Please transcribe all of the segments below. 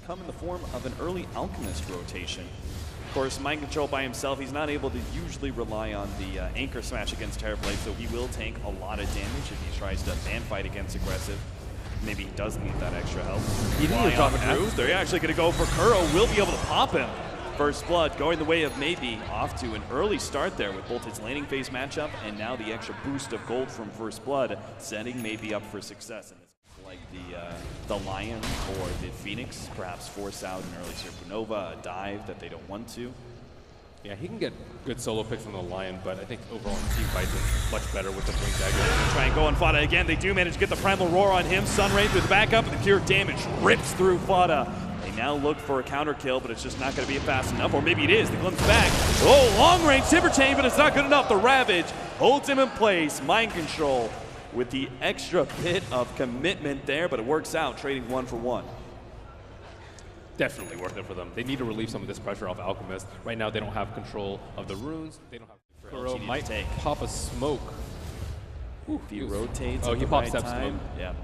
come in the form of an early Alchemist rotation. Of course, Mind Control by himself, he's not able to usually rely on the Anchor Smash against Terrorblade, so he will take a lot of damage if he tries to fan fight against Aggressive. Maybe he does need that extra help. He didn't drop through. They're actually going to go for Kuro. Will be able to pop him. First Blood going the way of Maybe, off to an early start there with both his laning phase matchup and now the extra boost of gold from First Blood, setting Maybe up for success. And it's like the Lion or the Phoenix perhaps force out an early Supernova, a dive that they don't want to. Yeah, he can get good solo picks on the Lion, but I think overall in team fights is much better with the Blink Dagger. Try and go on Fata again. They do manage to get the Primal Roar on him. Sunray through the backup, and the pure damage rips through Fata. They now look for a counter kill, but it's just not going to be fast enough. Or maybe it is. The glimpse back. Oh, long range Timber Chain, but it's not good enough. The Ravage holds him in place. Mind Control with the extra bit of commitment there, but it works out, trading 1 for 1. Definitely worth it for them. They need to relieve some of this pressure off Alchemist. Right now, they don't have control of the runes. They don't have. Kuro might pop a smoke. Ooh, if he rotates. Oh, he pops Sep's smoke. smoke. Yeah.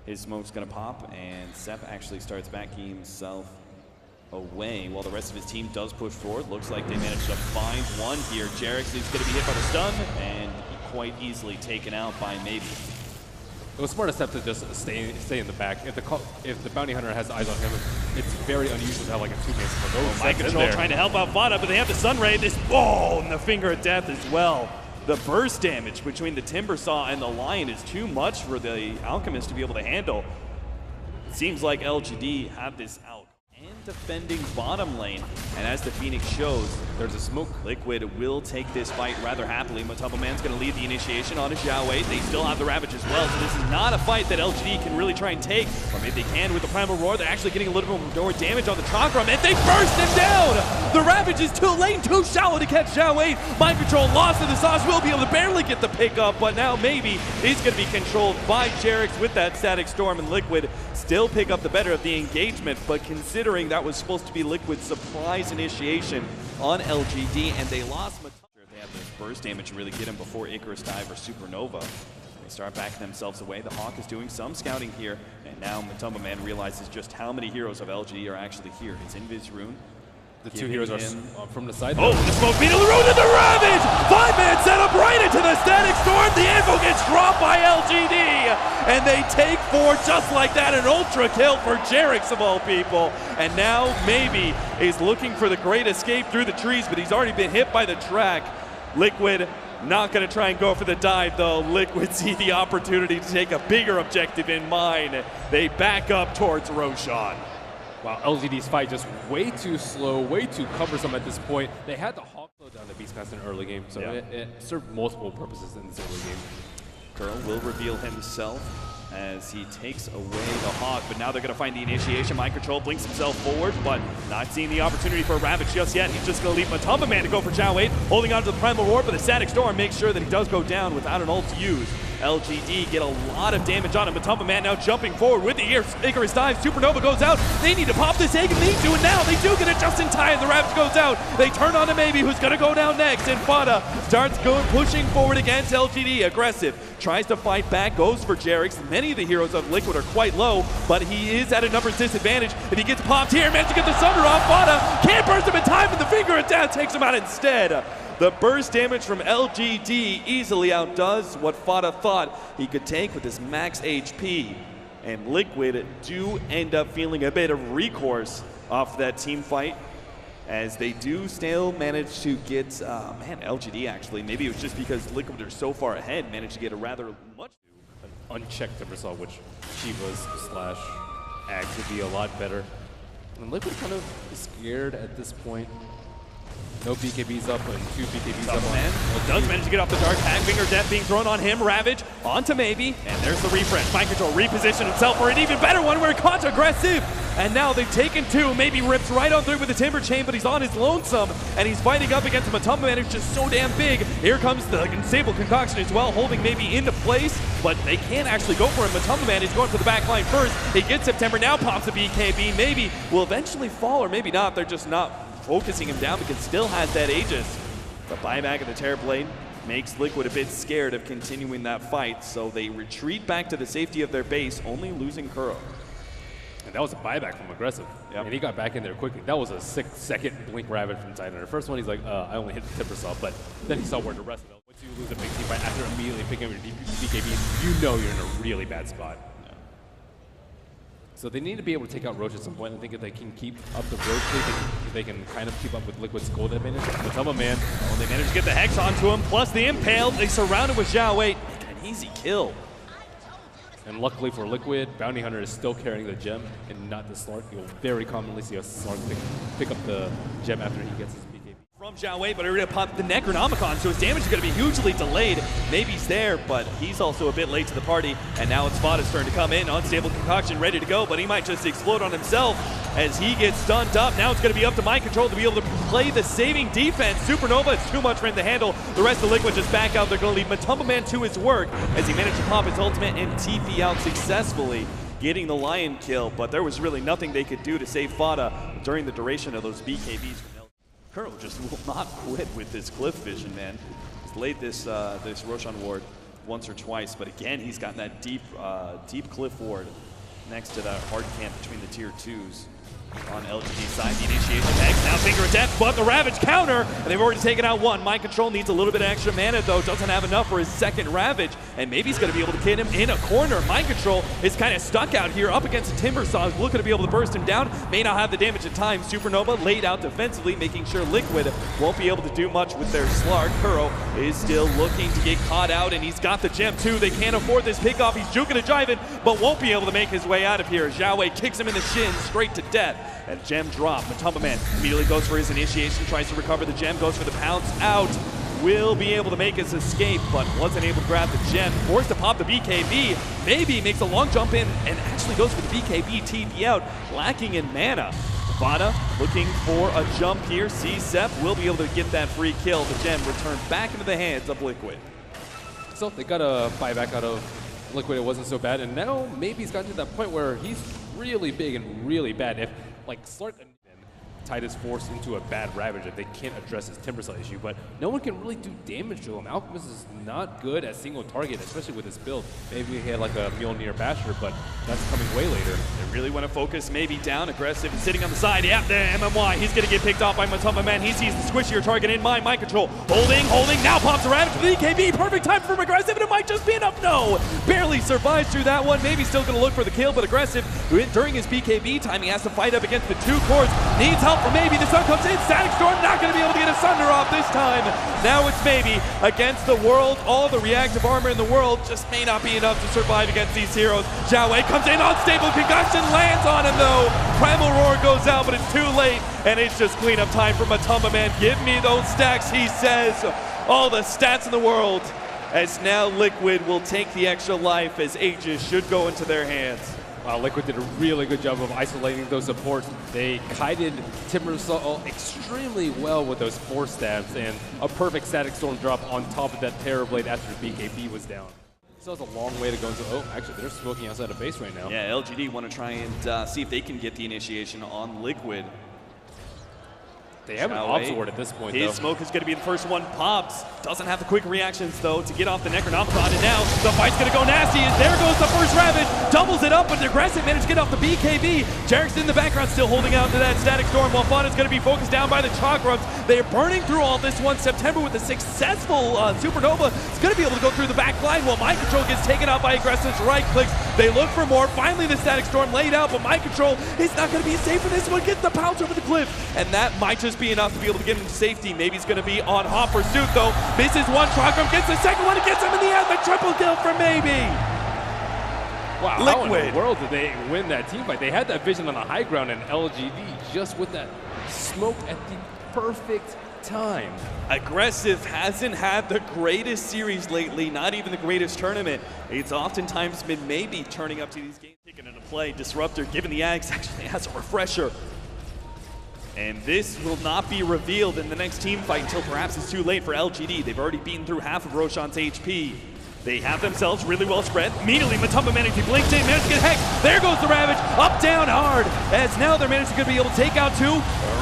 His smoke's gonna pop, and Sep actually starts backing himself away while the rest of his team does push forward. Looks like they managed to find one here. JerAx is gonna be hit by the stun, and quite easily taken out by Maybe. It was smart of Sep to just stay in the back. If the bounty hunter has eyes on him, it's very unusual to have like a two-man smoke. Oh, Mind Control trying to help out Fata, but they have the Sun Ray. This, oh, and the Finger of Death as well. The burst damage between the Timbersaw and the Lion is too much for the Alchemist to be able to handle. It seems like LGD have this out. And defending bottom lane, and as the Phoenix shows, there's a smoke. Liquid will take this fight rather happily. Matumbaman's going to lead the initiation on his Xiao Wei. They still have the Ravage as well, so this is not a fight that LGD can really try and take, or maybe they can with the Primal Roar. They're actually getting a little bit more damage on the Chakram, and they burst him down! The Ravage is too late, too shallow to catch Xiao Wei. Mind Control lost to the sauce, will be able to barely get the pick up, but now Maybe he's going to be controlled by JerAx with that Static Storm, and Liquid still pick up the better of the engagement, but considering that was supposed to be Liquid's surprise initiation on LGD, and they lost Matumbaman. They have this burst damage to really get him before Icarus Dive or Supernova. They start backing themselves away. The Hawk is doing some scouting here, and now Matumbaman realizes just how many heroes of LGD are actually here. His Invis Rune. The two heroes are from the side. Oh, the smoke beat of the rune to the Ravage! 5-man set up right into the Static Storm. The Anvil gets dropped by LGD, and they take 4 just like that. An ultra kill for JerAx of all people. And now Maybe is looking for the great escape through the trees, but he's already been hit by the track. Liquid not going to try and go for the dive, though. Liquid see the opportunity to take a bigger objective in mind. They back up towards Roshan. Wow, LGD's fight just way too slow, way too cumbersome at this point. They had the Hawk slow down the Beastmaster in the early game, so it served multiple purposes in this early game. Curl will reveal himself as he takes away the Hawk, but now they're going to find the initiation. Mind Control blinks himself forward, but not seeing the opportunity for a Ravage just yet. He's just going to leave Matumbaman to go for Xiao Wei, holding on to the Primal Roar, but the Static Storm makes sure that he does go down without an ult to use. LGD get a lot of damage on him. Matumbaman now jumping forward with the Icarus Dive. Supernova goes out. They need to pop this egg, and they do it now. They do get it just in time. The Ravage goes out. They turn on to Maybe, who's going to go down next, and Fata starts pushing forward against LGD. Aggressive. Tries to fight back, goes for JerAx. Many of the heroes of Liquid are quite low, but he is at a numbers disadvantage. If he gets popped here, managed to get the Sunder off, Fata can't burst him in time, and the Finger of Death takes him out instead. The burst damage from LGD easily outdoes what Fata thought he could take with his max HP. And Liquid do end up feeling a bit of recourse off that team fight, as they do still manage to get, LGD actually, maybe it was just because Liquid are so far ahead, managed to get a rather much. An unchecked Timbersaw, which Chivas / Ags would be a lot better. And Liquid kind of is scared at this point. No BKBs up and 2 BKBs up. Man does manage to get off the dark tag. Finger Death being thrown on him. Ravage onto Maybe, and there's the refresh. Mind Control reposition himself for an even better one where it caught aggressive. And now they've taken 2. Maybe rips right on through with the Timber Chain, but he's on his lonesome, and he's fighting up against Matumbaman, who's just so damn big. Here comes the Sable Concoction as well, holding Maybe into place, but they can't actually go for him. Matumbaman is going for the back line first. He gets September, now pops a BKB. Maybe will eventually fall, or maybe not. They're just not focusing him down because still has that Aegis. The buyback of the Terrorblade makes Liquid a bit scared of continuing that fight, so they retreat back to the safety of their base, only losing Kuro. And that was a buyback from Aggressive. Yep. And he got back in there quickly. That was a 6-second blink Ravage from Titan. The first one, he's like, I only hit the Timbersaw, but then he saw where the rest of it. Once you lose a big team fight after immediately picking up your BKBs, you know you're in a really bad spot. Yeah. So they need to be able to take out Roche at some point. I think if they can keep up the Roche, if they can kind of keep up with Liquid's gold advantage. Matumbaman, oh, they managed to get the Hex onto him, plus the Impale. They surrounded with Zhao Wei. An easy kill. And luckily for Liquid, Bounty Hunter is still carrying the gem and not the Slark. You'll very commonly see a Slark pick up the gem after he gets his BKB. From Zhao Wei, but already popped the Necronomicon, so his damage is going to be hugely delayed. Maybe he's there, but he's also a bit late to the party. And now it's Fata's turn to come in. Unstable Concoction ready to go, but he might just explode on himself as he gets stunned up. Now it's going to be up to Mind Control to be able to play the saving defense. Supernova, it's too much for him to handle. The rest of Liquid just back out. They're going to leave Matumbaman to his work as he managed to pop his ultimate and TP out successfully, getting the Lion kill. But there was really nothing they could do to save Fata during the duration of those BKBs. Kuro just will not quit with this cliff vision, man. He's laid this this Roshan ward once or twice, but again, he's got that deep cliff ward next to that hard camp between the tier 2s. On LGD side, the initiation Hex, now Finger of Death, but the Ravage counter, and they've already taken out one. Mind Control needs a little bit of extra mana though, doesn't have enough for his second Ravage, and maybe he's going to be able to get him in a corner. Mind Control is kind of stuck out here up against the Timbersaw, looking to be able to burst him down, may not have the damage in time. Supernova laid out defensively, making sure Liquid won't be able to do much with their Slark. Kuro is still looking to get caught out, and he's got the gem too. They can't afford this pickoff. He's juking and jiving, but won't be able to make his way out of here. Zhao Wei kicks him in the shin straight to death. And gem drop. Matumbaman immediately goes for his initiation, tries to recover the gem, goes for the pounce out. Will be able to make his escape, but wasn't able to grab the gem. Forced to pop the BKB. Maybe makes a long jump in and actually goes for the BKB TP out, lacking in mana. Fata looking for a jump here. C-Sep will be able to get that free kill. The gem returned back into the hands of Liquid. So they got a buyback out of Liquid. It wasn't so bad, and now maybe he's gotten to that point where he's really big and really bad. If like Slark and Titus forced into a bad Ravage that they can't address his Timbersaw issue, but no one can really do damage to him. Alchemist is not good at single target, especially with his build. Maybe he had like a Mjolnir Basher, but that's coming way later. They really want to focus maybe down, aggressive, and sitting on the side. Yeah, the MMY, he's going to get picked off by Matumbaman. He sees the squishier target in mind. Mind Control, holding, now pops a Ravage with the EKB. Perfect time for aggressive, and it might just be enough. No, barely survives through that one. Maybe still going to look for the kill, but aggressive, during his BKB time, he has to fight up against the two cores. Needs help from Maybe. The sun comes in. Static Storm not going to be able to get a Sunder off this time. Now it's Maybe against the world. All the reactive armor in the world just may not be enough to survive against these heroes. Zhao Wei comes in, unstable concussion, lands on him though. Primal Roar goes out, but it's too late, and it's just cleanup time for Matumbaman. Give me those stacks, he says. All the stats in the world, as now Liquid will take the extra life as Aegis should go into their hands. Liquid did a really good job of isolating those supports. They kited Timbersaw extremely well with those 4 stabs and a perfect Static Storm drop on top of that Terrorblade after the BKB was down. Still has a long way to go into, oh, actually they're smoking outside of base right now. Yeah, LGD want to try and see if they can get the initiation on Liquid. They have an Ops Ward at this point, His smoke is going to be the first one. Pops doesn't have the quick reactions, though, to get off the Necronomicon. And now the fight's going to go nasty. And there goes the first Ravage. Doubles it up, but aggressive managed to get off the BKB. JerAx in the background still holding out to that Static Storm, while Fata's going to be focused down by the Chakras. They are burning through all this one. September with a successful Supernova. It's going to be able to go through the back line while Mind Control gets taken out by Aggressive's right clicks. They look for more. Finally, the Static Storm laid out, but Mind Control is not going to be safe for this one. Gets the pounce over the cliff. And that might just be enough to be able to get him to safety. Maybe he's going to be on hot pursuit, though. Misses one. Chakram gets the second one. It gets him in the end. The triple kill for Maybe. Wow, how in the world did they win that team fight? They had that vision on the high ground, and LGD just with that smoke at the perfect time. Aggressive hasn't had the greatest series lately, not even the greatest tournament. It's oftentimes been Maybe turning up to these games, taking into play. Disruptor, given the Ags, actually has a refresher. And this will not be revealed in the next team fight until perhaps it's too late for LGD. They've already beaten through half of Roshan's HP. They have themselves really well spread. Immediately, Matumbaman blinks in, managed to get Hex. There goes the Ravage, up, down, hard. As now they're managing to be able to take out 2.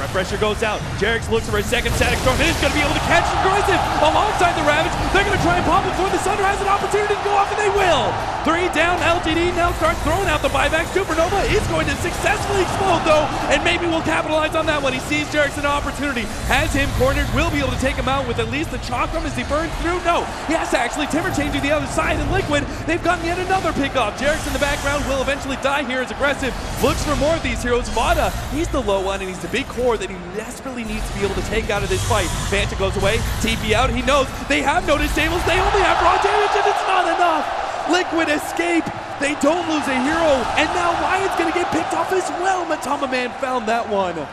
Refresher goes out. JerAx looks for a second Static Storm. It is going to be able to catch Aggressive alongside the Ravage. They're going to try and pop before the Sunder has an opportunity to go off, and they will. 3 down. LGD now starts throwing out the buyback. Supernova is going to successfully explode though, and maybe we'll capitalize on that one. He sees JerAx an opportunity, has him cornered, will be able to take him out with at least the chakram as he burns through. No, he has to actually timber change to the other side, and Liquid, they've gotten yet another pickoff. JerAx in the background will eventually die here as aggressive. Looks for more of these heroes. FATA, he's the low one, and he's the big core that he desperately needs to be able to take out of this fight. Fanta goes away, TP out, he knows they have no disables, they only have raw damage, and it's not enough. Liquid escape, they don't lose a hero, and now Wyatt's gonna get picked off as well. MATUMBAMAN found that one.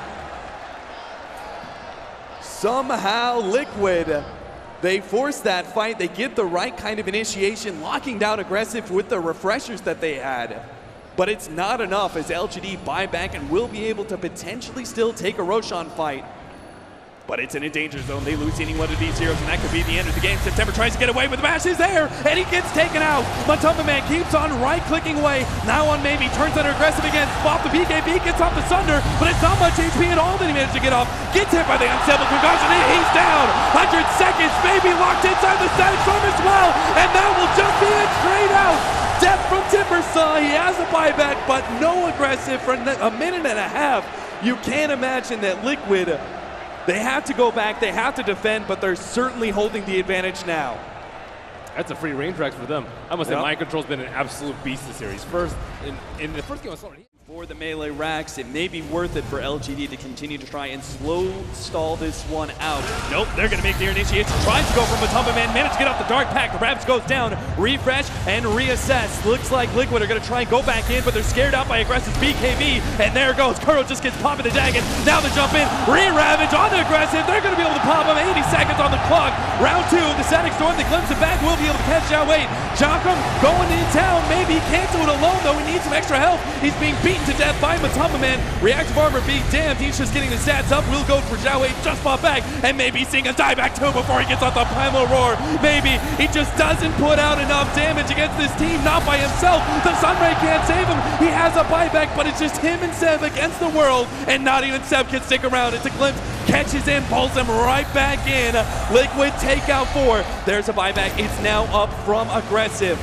Somehow Liquid, they force that fight, they get the right kind of initiation, locking down aggressive with the refreshers that they had. But it's not enough as LGD buy back and will be able to potentially still take a Roshan fight. But it's in a danger zone. They lose any one of these heroes, and that could be the end of the game. September tries to get away, but the mash is there, and he gets taken out. MATUMBAMAN keeps on right-clicking away. Now on Maybe, turns under aggressive again. Off the BKB, gets off the Sunder, but it's not much HP at all that he managed to get off. Gets hit by the unstable concussion, and he's down. 100 seconds, Maybe locked inside the static storm as well, and that will just be it straight out. Death from Timbersaw, he has a buyback, but no aggressive for a minute and a half. You can't imagine that Liquid, they have to go back, they have to defend, but they're certainly holding the advantage now. That's a free range rack for them. I must say, Mind Control's been an absolute beast this series. First, in the first game, I saw it. For the melee racks, it may be worth it for LGD to continue to try and slow stall this one out. Nope, they're going to make their initiation. Tries to go for MATUMBAMAN, managed to get off the Dark Pack. The Raps goes down, refresh, and reassess. Looks like Liquid are going to try and go back in, but they're scared out by aggressive BKB. And there goes, Kuro just gets popping the Dagon. Now they jump in, re-ravage on the aggressive. They're going to be able to pop him. 80 seconds on the clock. Round 2, the static storm, they glimpse it back, will be able to catch Xiao Wei. Chakram going in town. Maybe he can't do it alone, though. He needs some extra help. He's being beaten to death by MATUMBAMAN. Reactive armor being damned. He's just getting the stats up. Will go for Xiao Wei. Just fought back. And Maybe seeing a die back too before he gets off the primal roar. Maybe he just doesn't put out enough damage against this team. Not by himself. The Sunray can't save him. He has a buyback, but it's just him and Seb against the world. And not even Seb can stick around. It's a glimpse. Catches in, pulls him right back in. Liquid takeout 4. There's a buyback. It's now up from aggressive.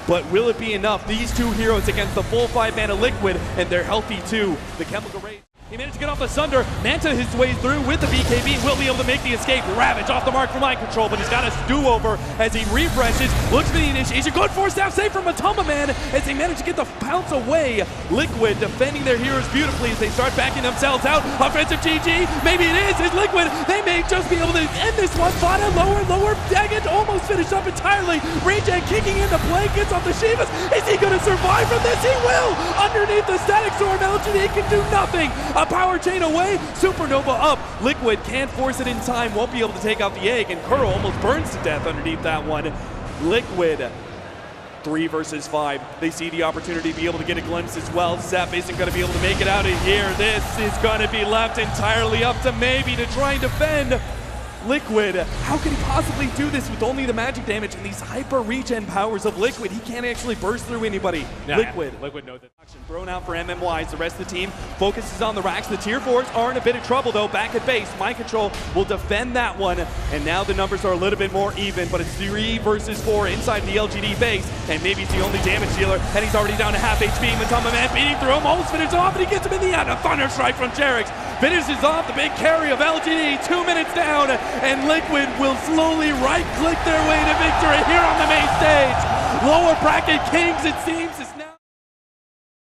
But will it be enough? These two heroes against the full 5-mana Liquid, and they're healthy too. The chemical raid. He managed to get off the Sunder. Manta his way through with the BKB. Will be able to make the escape. Ravage off the mark for Mind Control, but he's got a do-over as he refreshes. Looks for the initiation. Good force-down save from MATUMBAMAN as they manage to get the pounce away. Liquid defending their heroes beautifully as they start backing themselves out. Offensive GG. Maybe it is Liquid. They may just be able to end this one. FATA lower. Dagon almost finished up entirely. Regen kicking into play. Gets off the Shivas. Is he going to survive from this? He will. Underneath the static storm, LGD can do nothing. A power chain away, Supernova up. Liquid can't force it in time, won't be able to take out the egg, and Kuro almost burns to death underneath that one. Liquid, 3 versus 5. They see the opportunity to be able to get a glimpse as well. Zep isn't going to be able to make it out of here. This is going to be left entirely up to Maybe to try and defend. Liquid, how could he possibly do this with only the magic damage and these hyper regen powers of Liquid? He can't actually burst through anybody. Liquid knows it. Thrown out for MMYs. The rest of the team focuses on the racks. The tier 4s are in a bit of trouble though. Back at base, Mind Control will defend that one. And now the numbers are a little bit more even, but it's 3 versus 4 inside the LGD base. And Maybe he's the only damage dealer, and he's already down to half HP. MATUMBAMAN beating through him, almost finishes off, and he gets him in the end. A Thunder Strike from JerAx finishes off the big carry of LGD. 2 minutes down, and Liquid will slowly right-click their way to victory here on the main stage. Lower bracket kings, it seems, is